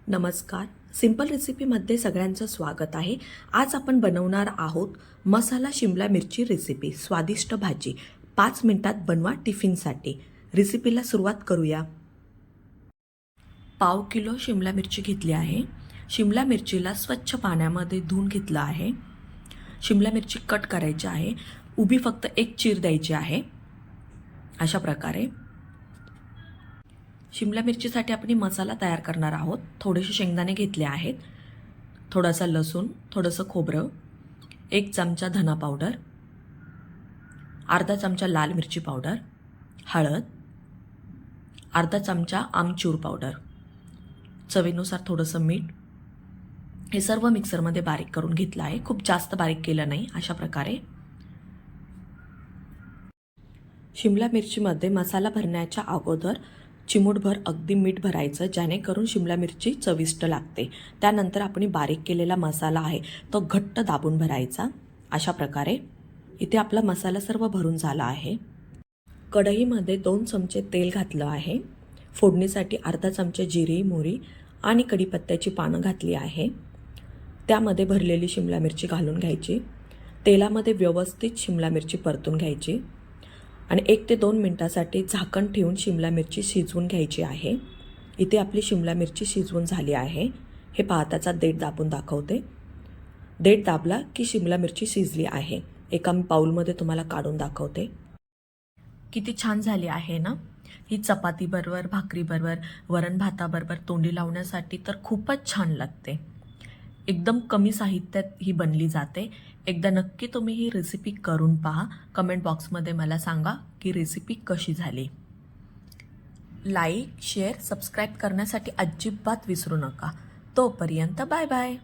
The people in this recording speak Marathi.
नमस्कार. सिंपल रेसिपीमध्ये सगळ्यांचं स्वागत आहे. आज आपण बनवणार आहोत मसाला शिमला मिरची रेसिपी. स्वादिष्ट भाजी 5 मिनिटात बनवा टिफिनसाठी. रेसिपीला सुरुवात करूया. पाव किलो शिमला मिरची घेतली आहे. शिमला मिरचीला स्वच्छ पाण्यामध्ये धुवून घेतलं आहे. शिमला मिरची कट करायची आहे. उभी फक्त एक चीर द्यायची आहे. अशा प्रकारे शिमला मिरचीसाठी आपण मसाला तयार करणार आहोत. थोडेसे शेंगदाणे घेतले आहेत, थोडासा लसूण, थोडंसं खोबरं, 1 चमचा धना पावडर, अर्धा चमचा लाल मिरची पावडर, हळद, अर्धा चमचा आमचूर पावडर, चवीनुसार थोडंसं मीठ. हे सर्व मिक्सरमध्ये बारीक करून घेतलं आहे. खूप जास्त बारीक केलं नाही. अशा प्रकारे शिमला मिरचीमध्ये मसाला भरण्याच्या अगोदर चिमूटभर अगदी मीठ भरायचं, जेणेकरून शिमला मिरची चविष्ट लागते. त्यानंतर आपण बारीक केलेला मसाला आहे तो घट्ट दाबून भरायचा. अशा प्रकारे इथे आपला मसाला सर्व भरून झाला आहे. कढईमध्ये 2 चमचे तेल घातलं आहे. फोडणीसाठी अर्धा चमचा जिरे, मोहरी आणि कढीपत्त्याची पानं घातली आहे. त्यामध्ये भरलेली शिमला मिरची घालून घ्यायची. तेलामध्ये व्यवस्थित शिमला मिरची परतून घ्यायची आणि 1 ते 2 मिनिटासाठी झाकण ठेवून शिमला मिरची शिजवून घ्यायची आहे. इथे आपली शिमला मिरची शिजवून झाली आहे. हे पाहताचा देठ दाबून दाखवते. देठ दाबला की शिमला मिरची शिजली आहे. एका बाउलमध्ये तुम्हाला काढून दाखवते. किती छान झाली आहे ना. ही चपातीबरोबर, भाकरीबरोबर, वरण भाताबरोबर तोंडी लावण्यासाठी तर खूपच छान लागते. एकदम कमी साहित्यात ही बनली जाते. एकदा नक्की तुम्ही ही रेसिपी करून पहा. कमेंट बॉक्समध्ये मला सांगा की रेसिपी कशी झाली. लाईक, शेअर, सबस्क्राईब करण्यासाठी अजिबात विसरू नका. तोपर्यंत बाय बाय.